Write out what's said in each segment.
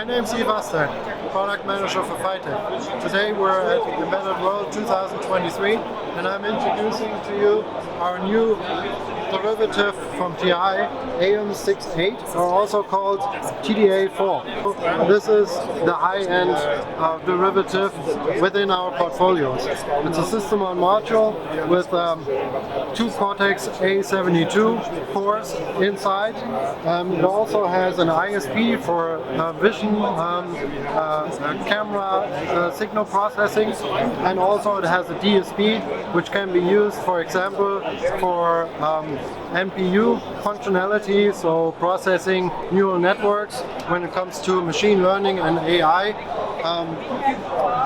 My name is Yves Astein, Product Manager for Phytec. Today we're at Embedded World 2023 and I'm introducing to you our new derivative from TI, AM68, or also called TDA4. This is the high-end derivative within our portfolios. It's a system on module with two Cortex-A72 cores inside. It also has an ISP for vision, camera signal processing, and also it has a DSP which can be used, for example, for NPU functionality, so processing neural networks when it comes to machine learning and AI.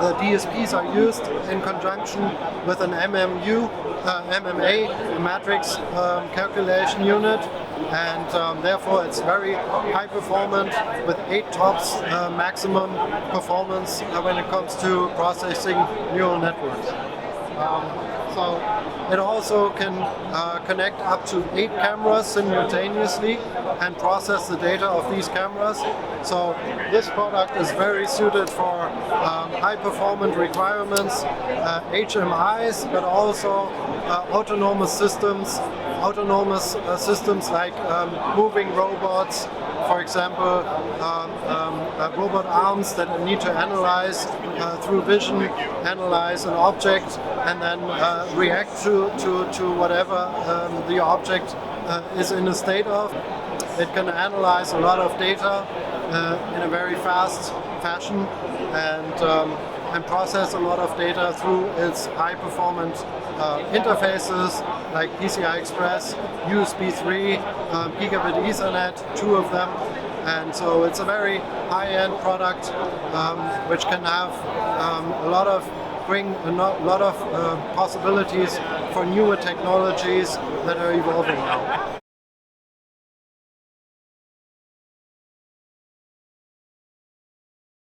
The DSPs are used in conjunction with an MMA, a matrix calculation unit, and therefore it's very high performant with 8 TOPS maximum performance when it comes to processing neural networks. So it also can connect up to 8 cameras simultaneously and process the data of these cameras. So this product is very suited for high performance requirements, HMIs, but also autonomous systems like moving robots, for example, robot arms that need to analyze through vision, analyze an object, and then react to whatever the object is in a state of. It can analyze a lot of data in a very fast fashion and process a lot of data through its high-performance interfaces like PCI Express, USB 3, Gigabit Ethernet, 2 of them. And so it's a very high-end product which can have bring a lot of possibilities for newer technologies that are evolving now.